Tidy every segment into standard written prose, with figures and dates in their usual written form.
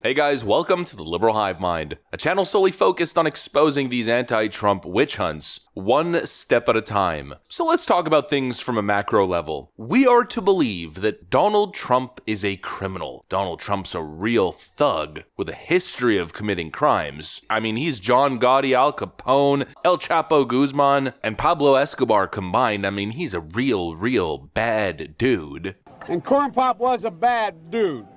Hey guys, welcome to the Liberal Hive Mind, a channel solely focused on exposing these anti-Trump witch hunts, one step at a time. So let's talk about things from a macro level. We are to believe that Donald Trump is a criminal. Donald Trump's a real thug with a history of committing crimes. I mean, he's John Gotti, Al Capone, El Chapo Guzman, and Pablo Escobar combined. I mean, he's a real bad dude. And Corn Pop was a bad dude.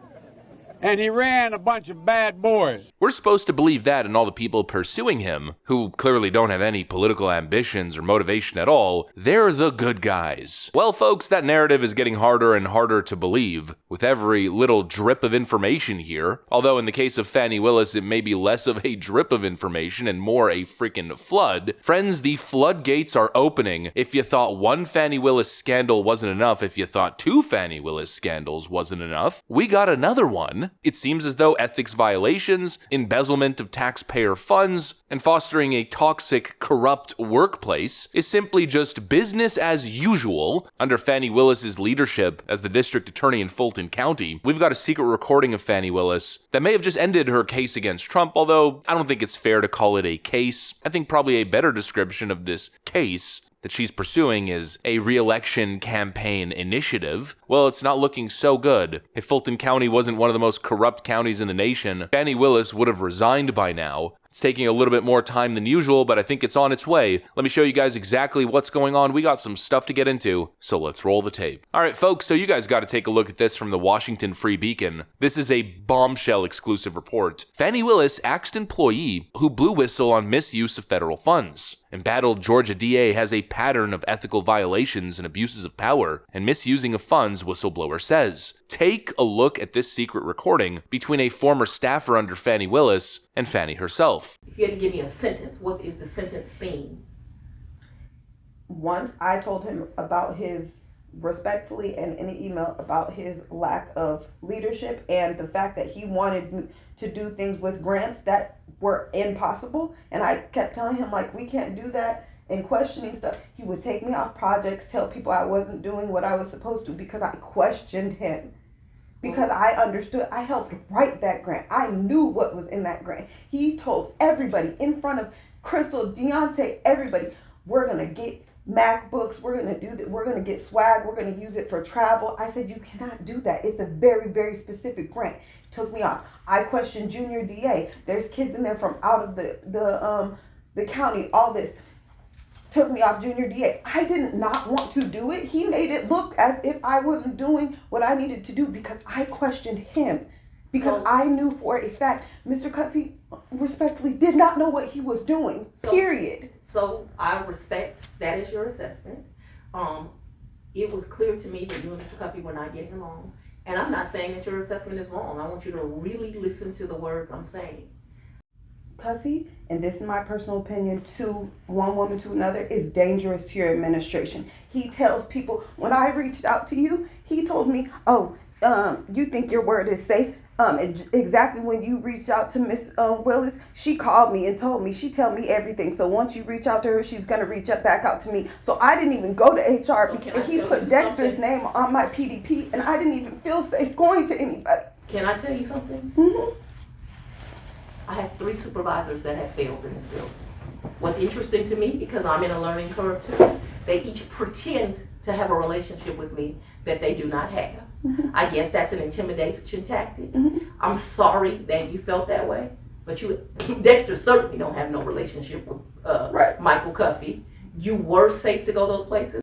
And he ran a bunch of bad boys. We're supposed to believe that, and all the people pursuing him, who clearly don't have any political ambitions or motivation at all, they're the good guys. Well, folks, that narrative is getting harder and harder to believe, with every little drip of information here. Although in the case of Fani Willis, it may be less of a drip of information and more a freaking flood. Friends, the floodgates are opening. If you thought one Fani Willis scandal wasn't enough, if you thought two Fani Willis scandals wasn't enough, we got another one. It seems as though ethics violations, embezzlement of taxpayer funds, and fostering a toxic, corrupt workplace is simply just business as usual under Fani Willis's leadership as the district attorney in Fulton County. We've got a secret recording of Fani Willis that may have just ended her case against Trump, although I don't think it's fair to call it a case. I think probably a better description of this case that she's pursuing is a re-election campaign initiative. Well, it's not looking so good. If Fulton County wasn't one of the most corrupt counties in the nation, Fani Willis would have resigned by now. It's taking a little bit more time than usual, but I think it's on its way. Let me show you guys exactly what's going on. We got some stuff to get into, so let's roll the tape. All right, folks, so you guys got to take a look at this from the Washington Free Beacon. This is a bombshell exclusive report. Fani Willis axed employee who blew whistle on misuse of federal funds. Embattled Georgia DA has a pattern of ethical violations and abuses of power and misusing of funds, whistleblower says. Take a look at this secret recording between a former staffer under Fani Willis and Fani herself. If you had to give me a sentence, what is the sentence theme? Once I told him about his, respectfully and in an email, about his lack of leadership and the fact that he wanted to do things with grants that were impossible. And I kept telling him, like, we can't do that, and questioning stuff. He would take me off projects, tell people I wasn't doing what I was supposed to because I questioned him. Because I understood, I helped write that grant. I knew what was in that grant. He told everybody in front of Crystal, Deontay, everybody, we're going to get MacBooks, we're going to do that, we're going to get swag, we're going to use it for travel. I said, you cannot do that. It's a very specific grant. Took me off. I questioned Junior DA. There's kids in there from out of the county, all this. Took me off Junior DA. I did not want to do it. He made it look as if I wasn't doing what I needed to do because I questioned him. Because I knew for a fact Mr. Cuffey respectfully did not know what he was doing, period. So I respect that is your assessment. It was clear to me that you and Mr. Cuffey were not getting along. And I'm not saying that your assessment is wrong. I want you to really listen to the words I'm saying. Cuffey, and this is my personal opinion, to one woman to another, is dangerous to your administration. He tells people, when I reached out to you, he told me, you think your word is safe? Exactly when you reached out to Miss Willis, she called me and told me, she tell me everything. So once you reach out to her, she's going to reach back out to me. So I didn't even go to HR. And he put Dexter's name on my PDP, and I didn't even feel safe going to anybody. Can I tell you something? Mm-hmm. I have 3 supervisors that have failed in this building. What's interesting to me, because I'm in a learning curve too, they each pretend to have a relationship with me that they do not have. Mm-hmm. I guess that's an intimidation tactic. Mm-hmm. I'm sorry that you felt that way, but you, Dexter certainly don't have no relationship with Michael Cuffey. You were safe to go those places.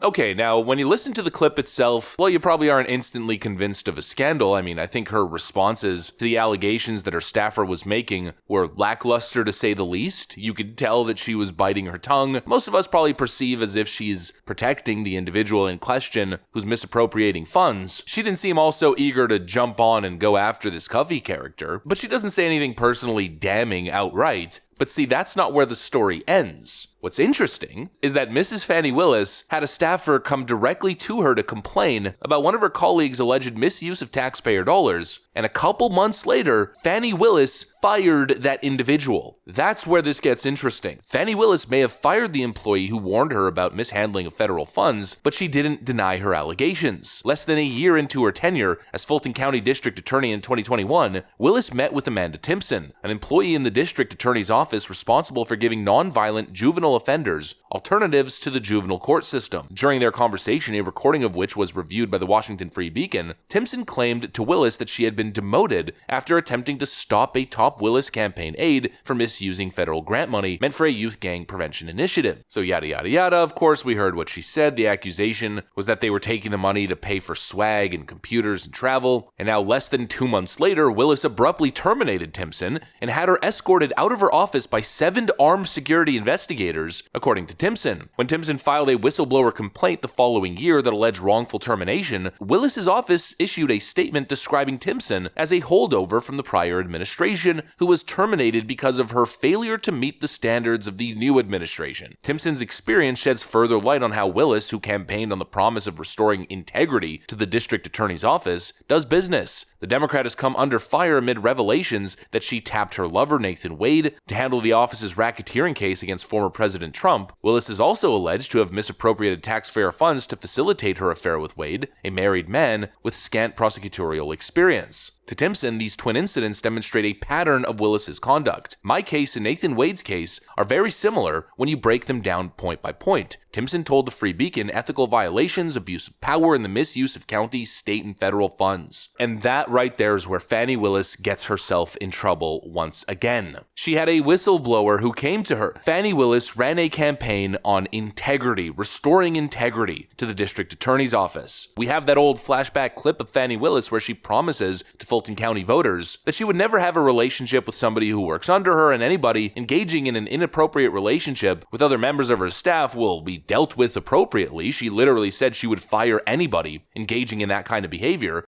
Okay, now, when you listen to the clip itself, well, you probably aren't instantly convinced of a scandal. I mean, I think her responses to the allegations that her staffer was making were lackluster to say the least. You could tell that she was biting her tongue. Most of us probably perceive as if she's protecting the individual in question who's misappropriating funds. She didn't seem also eager to jump on and go after this Cuffey character, but she doesn't say anything personally damning outright. But see, that's not where the story ends. What's interesting is that Mrs. Fani Willis had a staffer come directly to her to complain about one of her colleagues' alleged misuse of taxpayer dollars, and a couple months later, Fani Willis fired that individual. That's where this gets interesting. Fani Willis may have fired the employee who warned her about mishandling of federal funds, but she didn't deny her allegations. Less than a year into her tenure as Fulton County District Attorney in 2021, Willis met with Amanda Timpson, an employee in the district attorney's office responsible for giving nonviolent juvenile offenders alternatives to the juvenile court system. During their conversation, a recording of which was reviewed by the Washington Free Beacon, Timpson claimed to Willis that she had been demoted after attempting to stop a top Willis campaign aide from misusing federal grant money meant for a youth gang prevention initiative. So yada yada yada, of course we heard what she said. The accusation was that they were taking the money to pay for swag and computers and travel, and now less than 2 months later, Willis abruptly terminated Timpson and had her escorted out of her office by 7 armed security investigators, according to Timpson. When Timpson filed a whistleblower complaint the following year that alleged wrongful termination, Willis's office issued a statement describing Timpson as a holdover from the prior administration who was terminated because of her failure to meet the standards of the new administration. Timpson's experience sheds further light on how Willis, who campaigned on the promise of restoring integrity to the district attorney's office, does business. The Democrat has come under fire amid revelations that she tapped her lover, Nathan Wade, to handle the office's racketeering case against former President Trump. Willis is also alleged to have misappropriated taxpayer funds to facilitate her affair with Wade, a married man with scant prosecutorial experience. To Timpson, these twin incidents demonstrate a pattern of Willis's conduct. My case and Nathan Wade's case are very similar when you break them down point by point. Timpson told the Free Beacon ethical violations, abuse of power, and the misuse of county, state, and federal funds. And that right there is where Fani Willis gets herself in trouble once again. She had a whistleblower who came to her. Fani Willis ran a campaign on integrity, restoring integrity to the district attorney's office. We have that old flashback clip of Fani Willis where she promises to Fulton County voters that she would never have a relationship with somebody who works under her, and anybody engaging in an inappropriate relationship with other members of her staff will be dealt with appropriately. She literally said she would fire anybody engaging in that kind of behavior.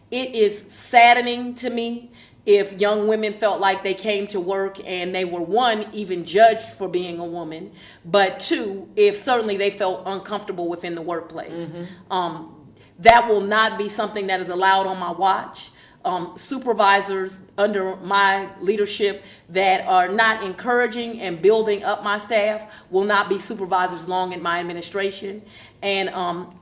It is saddening to me if young women felt like they came to work and they were, one, even judged for being a woman, but two, if certainly they felt uncomfortable within the workplace. That will not be something that is allowed on my watch. Supervisors under my leadership that are not encouraging and building up my staff will not be supervisors long in my administration. And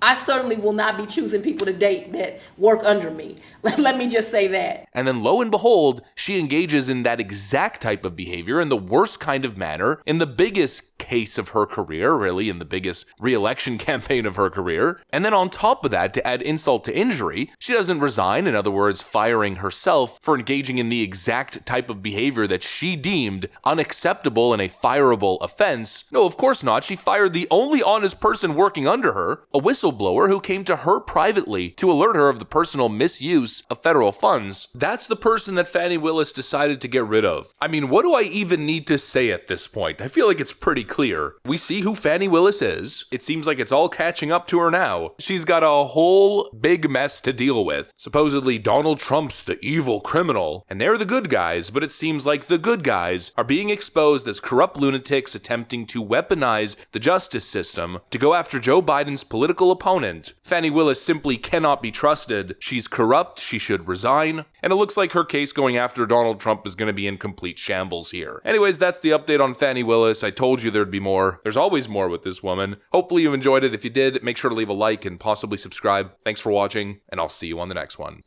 I certainly will not be choosing people to date that work under me. Let me just say that. And then lo and behold, she engages in that exact type of behavior in the worst kind of manner in the biggest case of her career, really, in the biggest re-election campaign of her career. And then on top of that, to add insult to injury, she doesn't resign, in other words, firing herself for engaging in the exact type of behavior that she deemed unacceptable and a fireable offense. No, of course not. She fired the only honest person working under her, a whistleblower who came to her privately to alert her of the personal misuse of federal funds. That's the person that Fani Willis decided to get rid of. I mean, what do I even need to say at this point? I feel like it's pretty clear. We see who Fani Willis is. It seems like it's all catching up to her now. She's got a whole big mess to deal with. Supposedly Donald Trump's the evil criminal, and they're the good guys, but it seems like the good guys are being exposed as corrupt lunatics attempting to weaponize the justice system to go after Joe Biden's political opponent. Fani Willis simply cannot be trusted. She's corrupt, she should resign, and it looks like her case going after Donald Trump is going to be in complete shambles here. Anyways, that's the update on Fani Willis. I told you there'd be more. There's always more with this woman. Hopefully you enjoyed it. If you did, make sure to leave a like and possibly subscribe. Thanks for watching, and I'll see you on the next one.